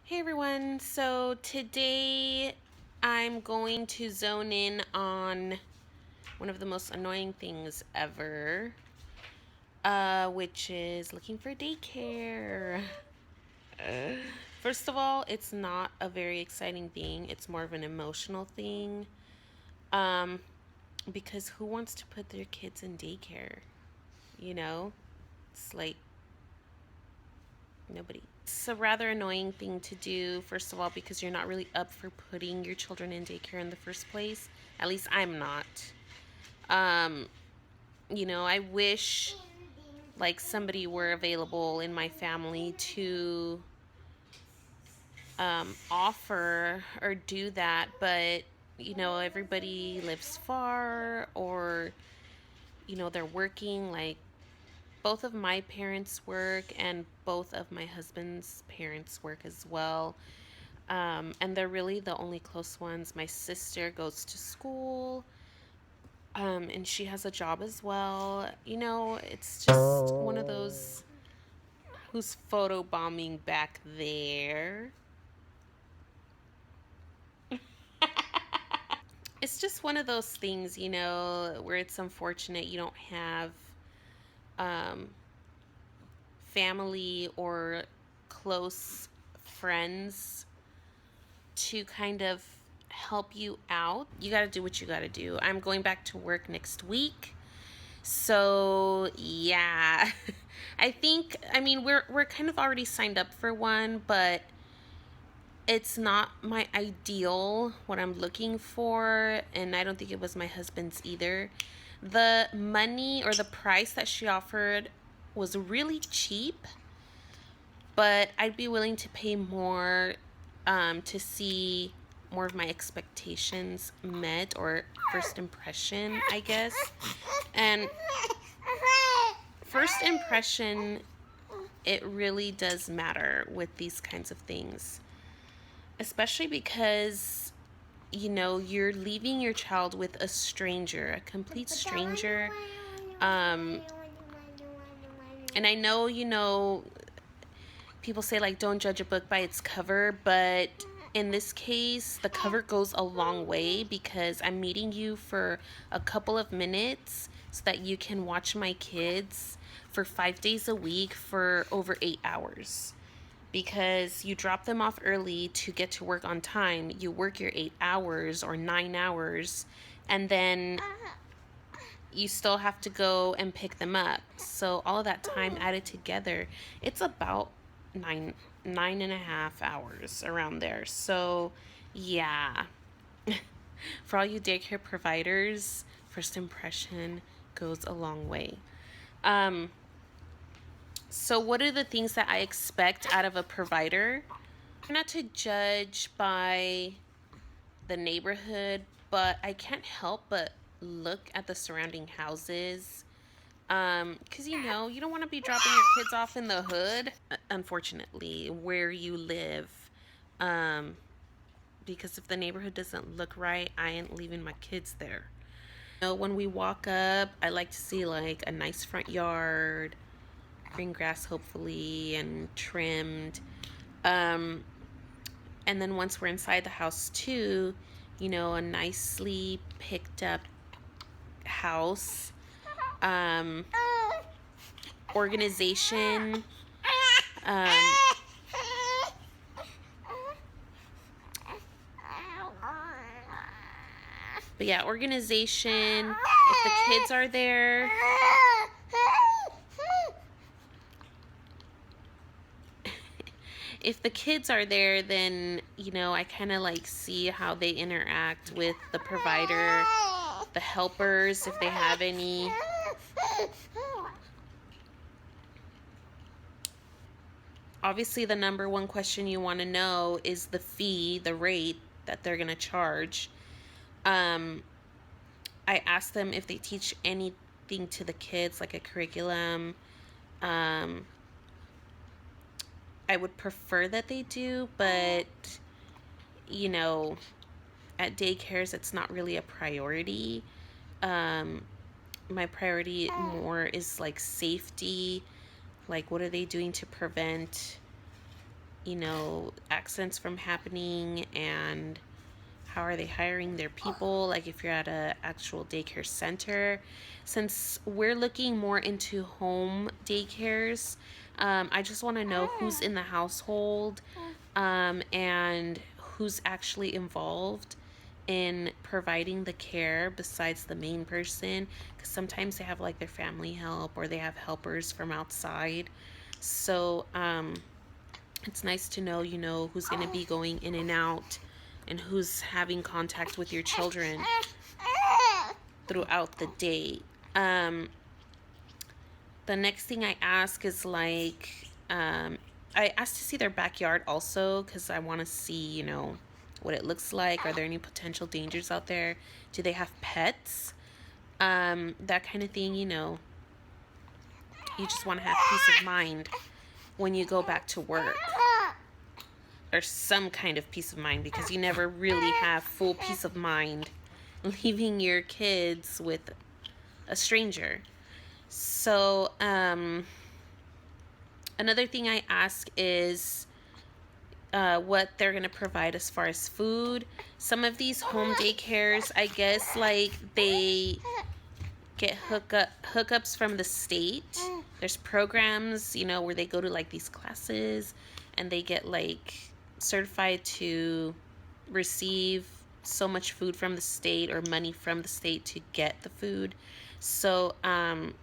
Hey everyone, so today I'm going to zone in on one of the most annoying things ever, which is looking for daycare. First of all, it's not a very exciting thing, it's more of an emotional thing. Um, because who wants to put their kids in daycare? You know? It's like nobody. It's a rather annoying thing to do, first of all, because you're not really up for putting your children in daycare in the first place. At least I'm not. Um, I wish like somebody were available in my family to offer or do that, but everybody lives far or they're working. Like both of my parents work and both of my husband's parents work as well. And they're really the only close ones. My sister goes to school, and she has a job as well. It's just one of those who's photo bombing back there. It's just one of those things, where it's unfortunate you don't have um, family or close friends to kind of help you out. You got to do what you got to do. I'm going back to work next week. So, yeah. I mean we're kind of already signed up for one, but it's not my ideal what I'm looking for, and I don't think it was my husband's either. The money or the price that she offered was really cheap, but I'd be willing to pay more to see more of my expectations met, or first impression, I guess. And first impression, it really does matter with these kinds of things, especially because you're leaving your child with a stranger, a complete stranger. um and I know, people say like don't judge a book by its cover, but in this case the cover goes a long way, because I'm meeting you for a couple of minutes so that you can watch my kids for 5 days a week for over 8 hours, because you drop them off early to get to work on time. You work your 8 hours or 9 hours, and then you still have to go and pick them up. So all of that time added together, it's about nine and a half hours around there. So yeah. For all you daycare providers, first impression goes a long way. Um, so what are the things that I expect out of a provider? Not to judge by the neighborhood, but I can't help but look at the surrounding houses. Because you don't want to be dropping your kids off in the hood, unfortunately, where you live. Um, because if the neighborhood doesn't look right, I ain't leaving my kids there. When we walk up, I like to see like a nice front yard, green grass hopefully, and trimmed. Um, and then once we're inside the house too, a nicely picked up house. Um, Organization. Um, but yeah, organization. If the kids are there, then I kind of like see how they interact with the provider, the helpers, if they have any. Obviously, the number one question you want to know is the fee, the rate that they're going to charge. I ask them if they teach anything to the kids, like a curriculum. Um, I would prefer that they do, but at daycares, it's not really a priority. Um, my priority more is like safety. Like, what are they doing to prevent accidents from happening, and how are they hiring their people, like if you're at a actual daycare center. Since we're looking more into home daycares, I just want to know who's in the household, and who's actually involved in providing the care besides the main person, because sometimes they have like their family help or they have helpers from outside. So it's nice to know, who's going to be going in and out and who's having contact with your children throughout the day. Um, the next thing I ask is like, I asked to see their backyard also because I want to see, what it looks like. Are there any potential dangers out there? Do they have pets? That kind of thing, you just want to have peace of mind when you go back to work, or some kind of peace of mind, because you never really have full peace of mind leaving your kids with a stranger. So another thing I ask is what they're going to provide as far as food. Some of these home daycares, I guess, like they get hookups from the state. There's programs, where they go to like these classes and they get like certified to receive so much food from the state or money from the state to get the food. So I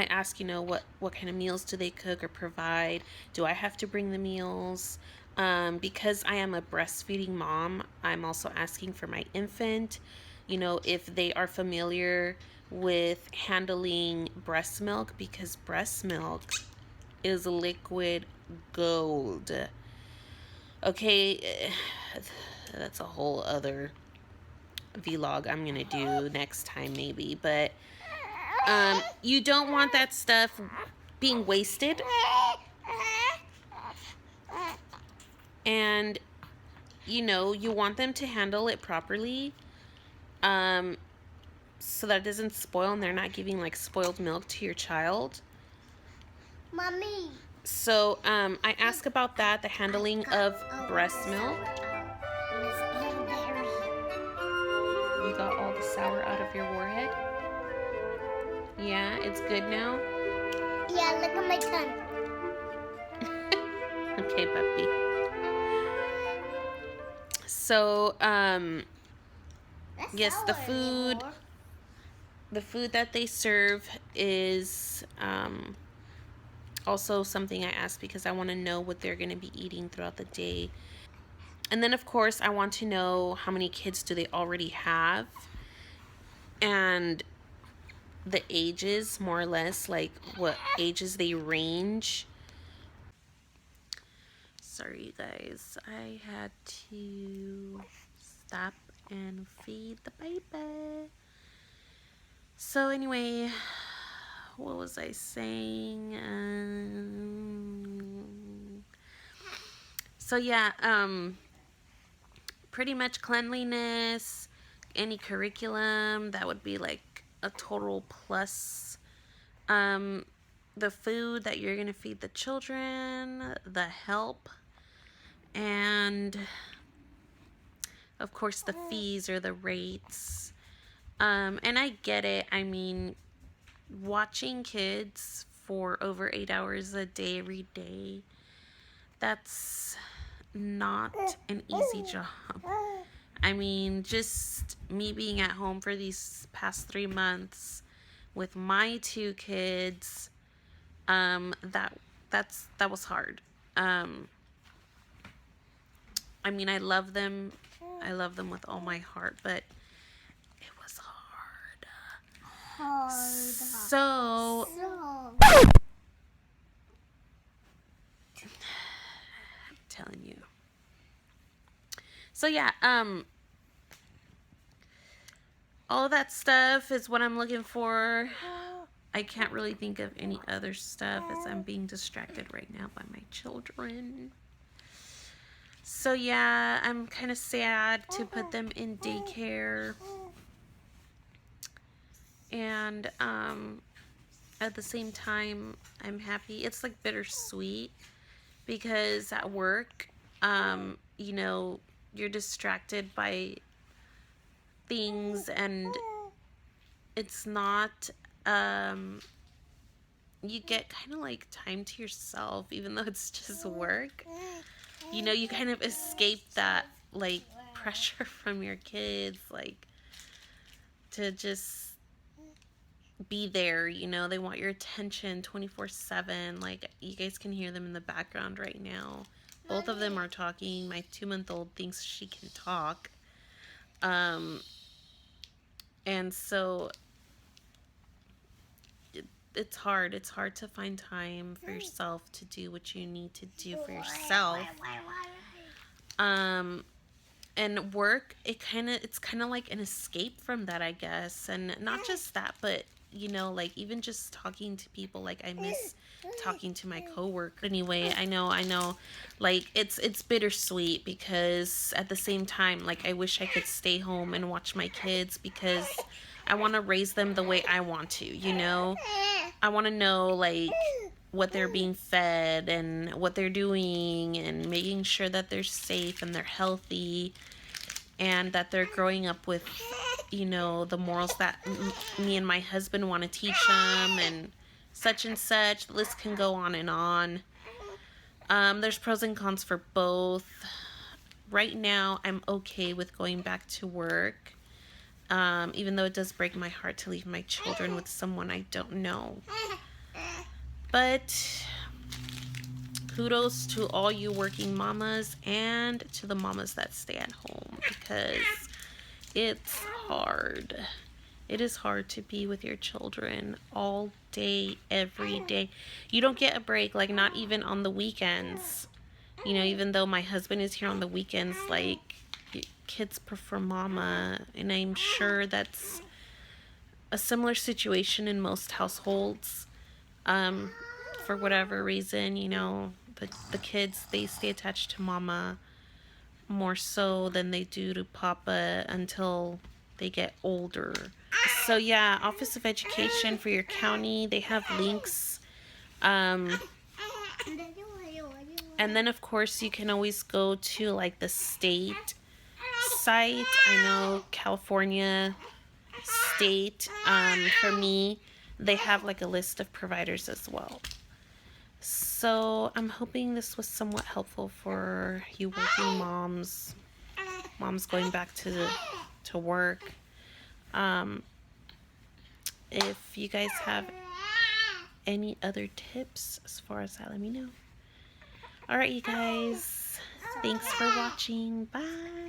ask, what kind of meals do they cook or provide? Do I have to bring the meals? Because I am a breastfeeding mom, I'm also asking for my infant, if they are familiar with handling breast milk, because breast milk is liquid gold. Okay, that's a whole other vlog I'm gonna do next time maybe, but you don't want that stuff being wasted, and you want them to handle it properly, so that it doesn't spoil and they're not giving like spoiled milk to your child. Mommy. So I ask about that, the handling of breast milk. You got all the sour out of your forehead? Yeah, it's good now? Yeah, look at my tongue. Okay, puppy. So, yes, the food that they serve is also something I ask because I want to know what they're going to be eating throughout the day. And then, of course, I want to know how many kids do they already have, and the ages, more or less, like what ages they range. Sorry, you guys. I had to stop and feed the baby. So anyway, what was I saying? So yeah, pretty much cleanliness, any curriculum, that would be like a total plus. The food that you're gonna feed the children, the help, and of course the fees or the rates. And I get it. I mean, watching kids for over 8 hours a day every day, that's not an easy job. I mean, just me being at home for these past 3 months with my 2 kids, that was hard. I mean, I love them. I love them with all my heart, but it was hard. So I'm telling you. So yeah, all of that stuff is what I'm looking for. I can't really think of any other stuff as I'm being distracted right now by my children. So yeah, I'm kind of sad to put them in daycare. And at the same time, I'm happy. It's like bittersweet because at work, you know, you're distracted by things, and it's not, you get kind of like time to yourself, even though it's just work. You know, you kind of escape that like pressure from your kids, like to just be there. You know, they want your attention 24/7. Like, you guys can hear them in the background right now. Both of them are talking. My 2-month-old thinks she can talk. And so it's hard. It's hard to find time for yourself to do what you need to do for yourself. And work, it's kind of like an escape from that, I guess. And not just that, but you know, like even just talking to people, like I miss talking to my coworker. Anyway, I know, like it's bittersweet, because at the same time, like I wish I could stay home and watch my kids, because I want to raise them the way I want to, you know. I want to know like what they're being fed and what they're doing, and making sure that they're safe and they're healthy, and that they're growing up with, you know, the morals that me and my husband want to teach them, and such and such. The list can go on and on. There's pros and cons for both. Right now, I'm okay with going back to work, even though it does break my heart to leave my children with someone I don't know. But kudos to all you working mamas, and to the mamas that stay at home, because it's hard. It is hard to be with your children all day, every day. You don't get a break, like not even on the weekends. You know, even though my husband is here on the weekends, like kids prefer mama, and I'm sure that's a similar situation in most households. For whatever reason, you know, the kids, they stay attached to mama more so than they do to papa until they get older. So yeah, Office of Education for your county, they have links. And then of course you can always go to like the state site. I know California state, for me, they have like a list of providers as well. So I'm hoping this was somewhat helpful for you working moms going back to work. If you guys have any other tips as far as that, let me know. Alright, you guys. Thanks for watching. Bye.